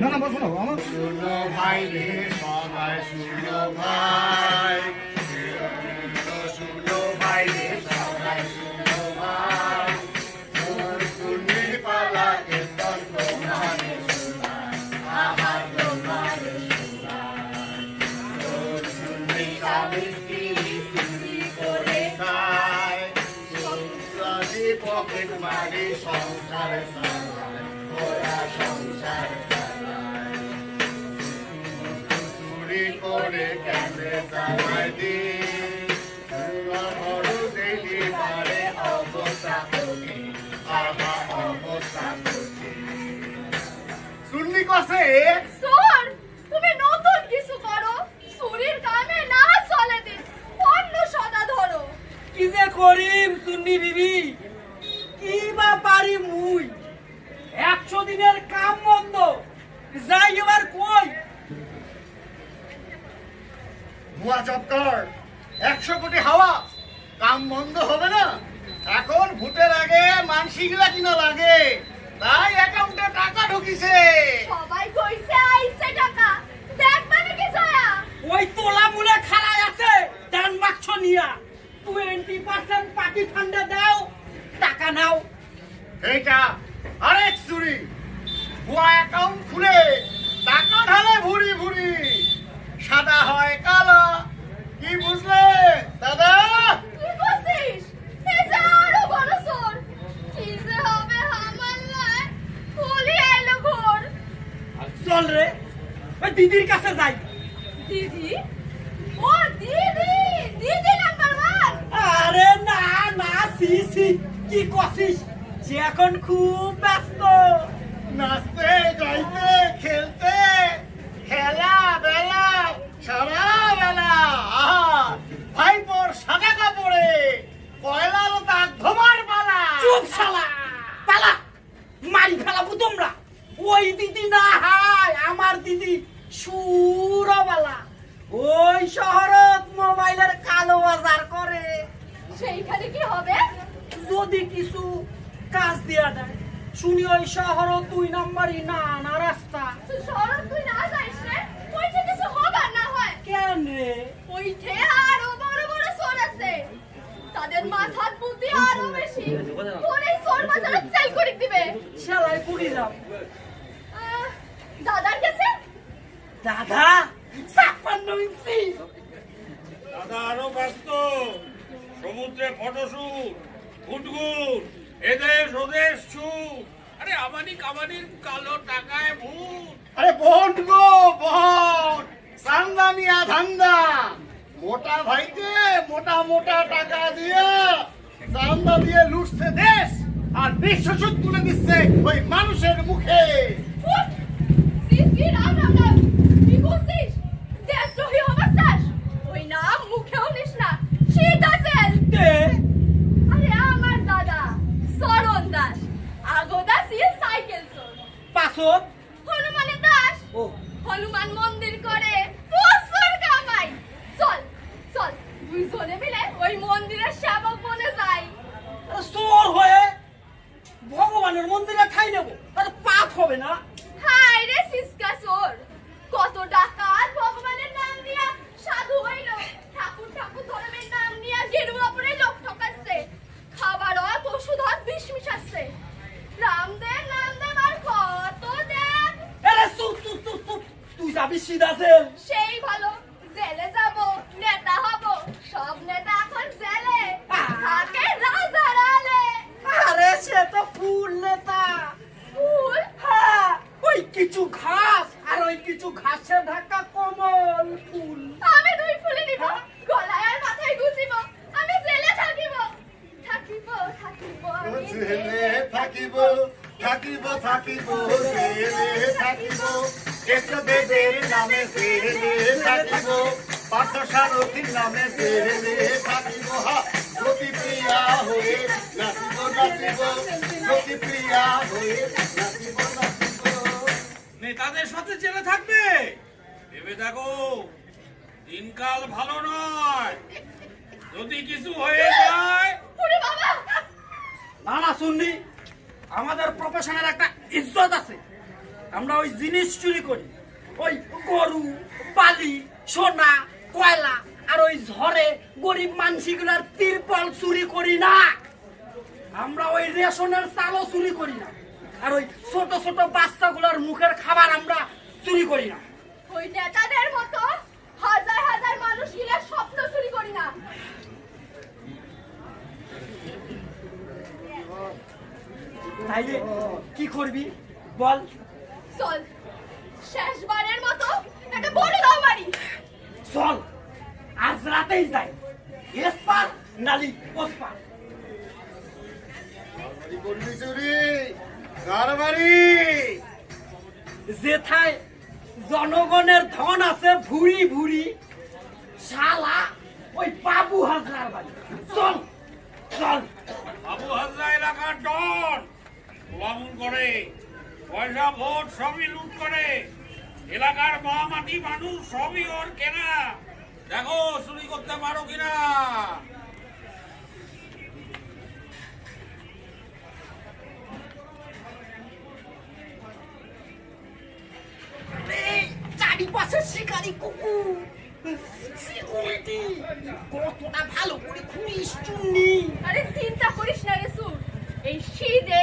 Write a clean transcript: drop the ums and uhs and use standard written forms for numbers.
না না বসো না আমার শুনো ভাই রে সবাই শুনো ভাই শুনো ভাই রে সবাই শুনো ভাই শুনি পালা কীর্তন তোমারে শোনায় আমার তোমারে শোনায় শুনি স্বামী স্ত্রী স্ত্রী করে খায় সংসারী পকেট মারি সংসার চালায় ওরা সংসার করে কেমনে চালাই দিন বড় দিলি পারে অবস্থা করি আহা অবস্থা করি শুনলি কসে সোর তুমি নতুন কিছু করো সুরির কামে না চলে দিন অন্য সদা ধরো কি যে করিম সুন্নি বিবি কি বা পারি মুই 100 দিনের কাম বন্ধ যাই এবার কই ভুয়া জবকার 100 কোটি হাওয়া কাম বন্ধ হবে না এখন ভোটের আগে মানসিকরা কিনা লাগে তাই অ্যাকাউন্টে টাকা ঢুকিছে সবাই কইছে আইছে টাকা দেখবা নাকি জয়া ওই তোলা মুলে খাড়ায় আছে দান বাক্স নিয়া 20% পার্টি ফান্ডে দাও টাকা নাও এইটা আরেক চুরি ভুয়া অ্যাকাউন্ট খুলে টাকা ঢালে ভুরি ভুরি সাদা হয় কালো কি বুঝলে দাদা কি বলছিস এই যে আরো বড় সোর কি যে হবে আমার লাই ফুলি আইলো ঘর চল রে ওই দিদির কাছে যাই দিদি ও দিদি দিদি নাম্বার 1 আরে না না সি কি কছিস যে এখন খুব ব্যস্ত নাচতে গাইতে খেলতে খেলা বেলা সারা বেলা ভাইপোর সাদা কাপড়ে কয়লার দাগ ধোমার পালা চুপ শালা পালা মারি ফেলাবো তোমরা ওই দিদি না হায় আমার দিদি সুরবালা ওই শহরত মোবাইলের কালো বাজার করে সেইখানে কি হবে যদি কিছু কাজ দেয়া দেয় শুনি ওই শহরত 2 নম্বরই না না রাস্তা শহর তুই না যাইস রে ওইটা কিছু হবে না হয় কেন রে ওইঠে আরো বড় বড় সোর আছে তাদের মাথার বুদ্ধি আরো বেশি তোর এই সোর বাজারে সেল করে দিবে শালাই পুরি যাও দাদার কাছে দাদা 56 ইঞ্চি দাদা আরো ব্যস্ত সমুদ্রে ফটোশুট ফুটগুট এদেশ ওদেশ ছুট আরে আমানি কামানির কালো টাকায় ভূত আরে বন্ড গো বন্ড সান্দানিয়া ধান্দা মোটা ভাইকে মোটা মোটা টাকা দিয়ে চান্দা দিয়ে লুটছে দেশ আর বিশ্বসুদ তুলে দিচ্ছে ওই মানুষের মুখে সিসি রাম রাম রাম কি বলছিস দেশদ্রোহী অবস্থাস ওই নাম মুখেও নিস না সিধা সেল আরে আমার দাদা সরণ দাস আগোদা সিল সাইকেল চোর পাছত হনুমানের দাস ও হনুমান মন্দির করে প্রচুর কামাই চল চল দুইজনে মিলে ওই মন্দিরের সেবক বনে যাই চোর হয়ে ভগবানের মন্দিরে খাই নেব তাহলে পাপ হবে না হায় রে সিসকা চোর কত ডাকাত ভগবানের নাম দিয়া সাধু হইল ঠাকুর ঠাকুর ধর্মের নাম নিয়া গেরুয়া পরে লোক ঠকাচ্ছে খাবার অত ওষুধ বিষ মিশাচ্ছে রামদেব নামদেব আর কত দেব আরে চুপ চুপ চুপ চুপ তুই যাবি সিধা জেল সেই ভালো জেলে যাব নেতা হব সব নেতা এখন জেলে থাকে রাজার আলে আরে সে তো ফুল নেতা ফুল হ্যাঁ ওই কিছু ঘাস আর ওই কিছু ঘাসে ঢাকা কমল ফুল আমি দুই ফুলে নিব গলায় আর মাথায় গুছিব আমি জেলে থাকিব থাকিব থাকিব আমি জেলে থাকিব থাকিব থাকিব জেলে থাকিব কেশবদেবের নামে জেলে থাকিব পার্থসারথীর নামে জেলে থাকিব জ্যোতিপ্রিয়া হয়ে নাচিব নাচিব জ্যোতিপ্রিয়া হয়ে নাচিব নাচিব নেতাদের সাথে জেলে থাকবে ভেবে দেখো দিনকাল ভালো নয় যদি কিছু হয়ে যায় ওরে বাবা না না শুনলি আমাদের প্রফেশনের একটা ইজ্জত আছে। আমরা ওই জিনিস চুরি করি, ওই গরু, বালি, সোনা, কয়লা আর ওই ঝড়ে গরিব মানুষগুলার তিরপল চুরি করি না। আমরা ওই রেশনের চালও চুরি করি না, আর ওই ছোট ছোট বাচ্চাগুলোর মুখের খাবার আমরা চুরি করি না। ওই নেতাদের মতো হাজার হাজার মানুষ গিলা স্বপ্ন চুরি করি না। তাইলে কি করবি বল? চল শেষবারের মতো একটা বড় দাও মারি। চল আজ রাতেই যাই, এসপার নালি ওসপার। করবি চুরি কার বাড়ি? যেথায় জনগণের ধন আছে ভুরি ভুরি, শালা ওই বাবু হাজরার বাড়ি। চল চল। বাবু হাজরা এলাকার ডন গোলামুল করে, পয়সা ভোট সবই লুট করে, এলাকার মাটি মানুষ সবই ওর কেনা। দেখো চুরি করতে পারো কিনা। চারিপাশে শিকারি কুকুর, সিকিউরিটি কতটা ভালো করে খুঁড়িস চুন্নি। আরে চিন্তা করিস না রে সুর, এই শীতে